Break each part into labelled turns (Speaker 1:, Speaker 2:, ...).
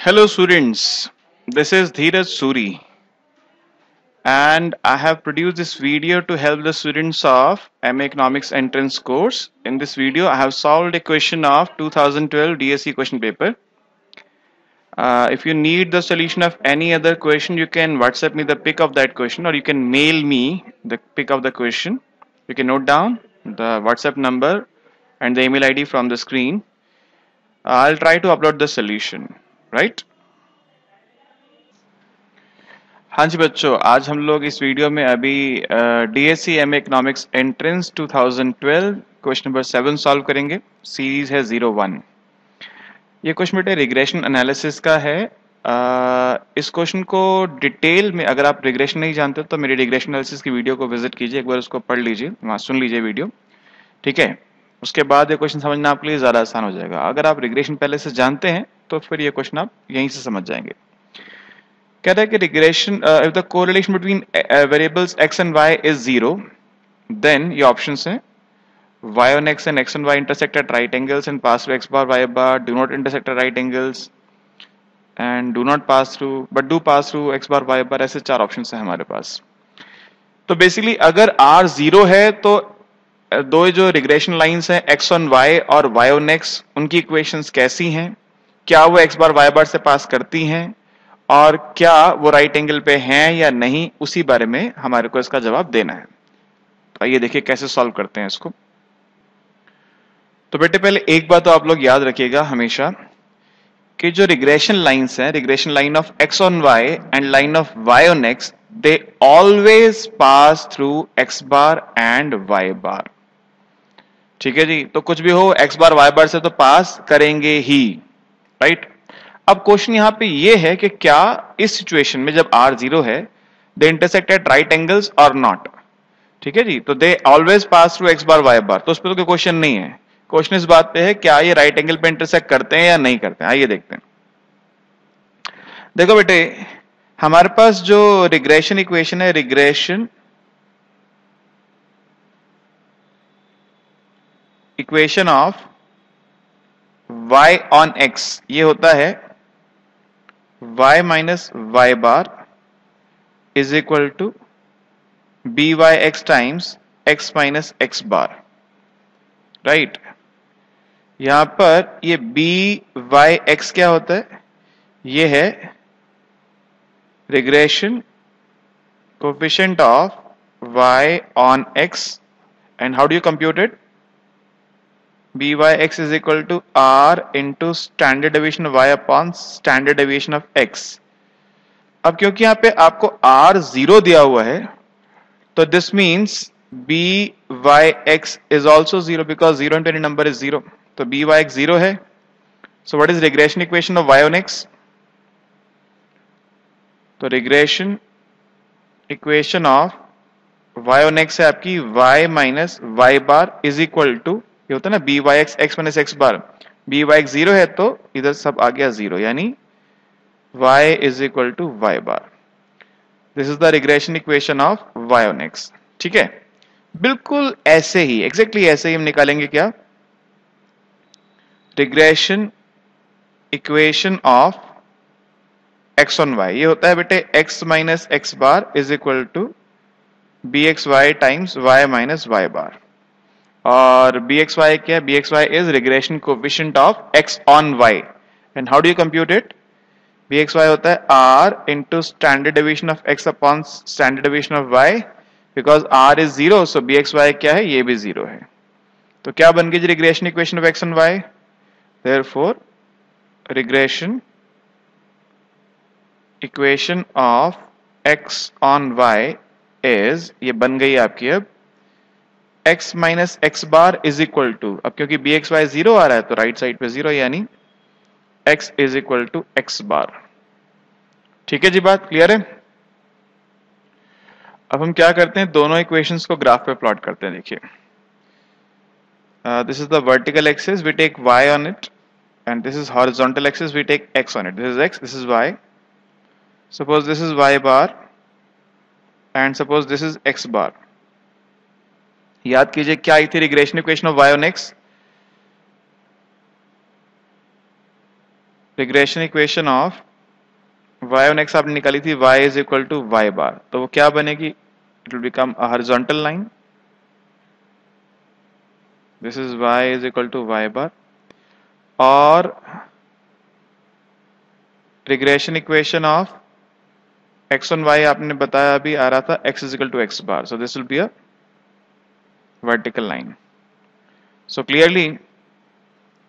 Speaker 1: Hello students, this is Dheeraj Suri and I have produced this video to help the students of MA Economics entrance course. In this video I have solved a question of 2012 DSE question paper. If you need the solution of any other question, you can WhatsApp me the pic of that question or you can mail me the pic of the question. You can note down the WhatsApp number and the email ID from the screen. I'll try to upload the solution, right? हाँ जी बच्चों, आज हम लोग इस video में अभी DSE MA economics entrance 2012 question number 7 solve करेंगे। Series है 01। ये क्वेश्चन बेटे रिग्रेशन एनालिसिस का है। इस क्वेश्चन को डिटेल में अगर आप रिग्रेशन नहीं जानते तो मेरी रिग्रेशन एनालिसिस की वीडियो को विजिट कीजिए, एक बार उसको पढ़ लीजिए, वहाँ सुन लीजिए वीडियो, ठीक है। उसके बाद ये क्वेश्चन समझना आपके लिए ज़्यादा आसान हो जाएगा। अगर आप रिग्रेशन पहले से जानते हैं तो फिर ये क्वेश्चन आप यहीं से समझ जाएंगे। कह रहा है कि regression if the correlation between variables x and y is 0 then ये ऑप्शंस हैं y on x and x on y intersect at right angles and pass through x bar y bar, do not intersect at right angles and do not pass through but do pass through x bar y bar। ऐसे चार options हैं हमारे पास। तो basically अगर r 0 है तो दो जो रिग्रेशन लाइंस हैं x on y और y on x, उनकी इक्वेशंस कैसी हैं, क्या वो x बार y बार से पास करती हैं और क्या वो राइट एंगल पे हैं या नहीं, उसी बारे में हमारे को इसका जवाब देना है। तो आइए देखिए कैसे सॉल्व करते हैं इसको। तो बेटे पहले एक बात तो आप लोग याद रखिएगा हमेशा कि जो रिग्रेशन लाइंस हैं, regression line of x on y and line of y on x, they always pass through x bar and y बार। ठीक है जी, तो कुछ भी हो x बार y बार से तो पास करेंगे ही, राइट। अब क्वेश्चन यहां पे ये है कि क्या इस सिचुएशन में जब r 0 है they intersect at right angles और नॉट। ठीक है जी, तो they always pass through x bar y bar, तो उस पर तो कोई क्वेश्चन नहीं है। क्वेश्चन इस बात पे है क्या ये राइट एंगल पे इंटरसेक्ट करते हैं या नहीं करते हैं। आइए देखते हैं। देखो बेटे, हमारे पास जो रिग्रेशन इक्वेशन है, regression equation of y on x, ये होता है y minus y bar is equal to b y x times x minus x bar, right. यहां पर ये बी वाई एक्स क्या होता है, ये है regression coefficient of y on x and how do you compute it, b y x is equal to r into standard deviation of y upon standard deviation of x। अब क्योंकि यहां पे आपको r 0 दिया हुआ है तो this means b y x is also 0 because 0 into any number is 0, तो बी वाई एक्स 0 है। So what is regression equation of y on x, तो regression equation of y on x है आपकी y minus y bar is equal to, ये होता है ना b y x x minus x bar, b y x 0 है तो इधर सब आ गया 0, यानी y is equal to y बार। This is the regression equation of y on x। ठीक है, बिल्कुल ऐसे ही, एग्जैक्टली ऐसे ही हम निकालेंगे क्या, regression equation of x on y, ये होता है बेटे x minus x bar is equal to b x y times y minus y bar. और बी एक्स वाई क्या है, b x y is regression coefficient of x on y and how do you compute it, b x y होता है r into standard deviation of x upon standard deviation of y, because r is 0 so B x y क्या है, ये भी 0 है। तो क्या बन गई regression equation of x on y, therefore regression equation of x on y is, ये बन गई आपकी अब x minus x bar is equal to, अब क्योंकि बी एक्स वाई 0 आ रहा है तो राइट साइड पे 0, यानी x is equal to x bar. ठीक है जी, बात क्लियर है। अब हम क्या करते हैं, दोनों इक्वेशंस को ग्राफ पे प्लॉट करते हैं। देखिए, this is the vertical axis, we take y on it and this is horizontal axis, we take x on it. This is x, this is y, suppose this is y bar and suppose this is x bar. याद कीजिए क्या आई थी regression equation of y on x, regression equation of y on x आपने निकाली थी y is equal to y bar, तो वो क्या बनेगी? It will become a horizontal line. This is y is equal to y bar. और regression equation of x on y आपने बताया अभी आ रहा था x is equal to x bar. So this will be a vertical line. So clearly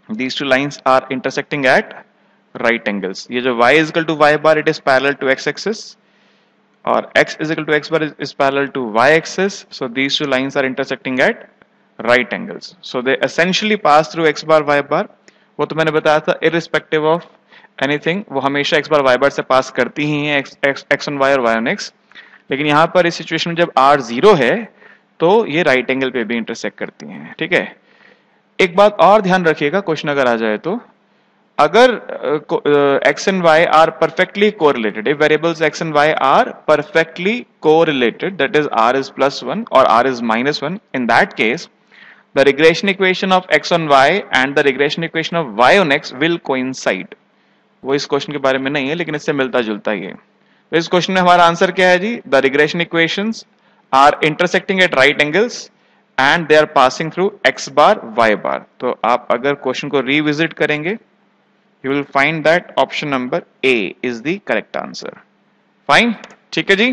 Speaker 1: these two lines are intersecting at right angles. ये जो y is equal to y bar it is parallel to x axis और x is equal to x bar is parallel to y axis. So these two lines are intersecting at right angles. So they essentially pass through x bar y bar. वो तो मैंने बताया था irrespective of anything, वो हमेशा x bar y bar से पास करती ही हैं x on y और y on x. लेकिन यहाँ पर इस सिचुएशन में जब r 0 है तो ये राइट एंगल पे भी इंटरसेक्ट करती हैं. ठीक है, एक बात और ध्यान रखिएगा, क्वेश्चन अगर आ जाए तो अगर x and y are perfectly correlated, if variables x and y are perfectly correlated, that is r is +1 or r is -1, in that case the regression equation of x on y and the regression equation of y on x will coincide. वो इस question के बारे में नहीं है लेकिन इससे मिलता जुलता ही है. तो इस क्वेश्चन में हमारा आंसर क्या है जी? The regression equations are intersecting at right angles and they are passing through x bar y bar. तो आप अगर क्वेश्चन को रिविजिट करेंगे you will find that option number A is the correct answer. Fine, ठीक है जी.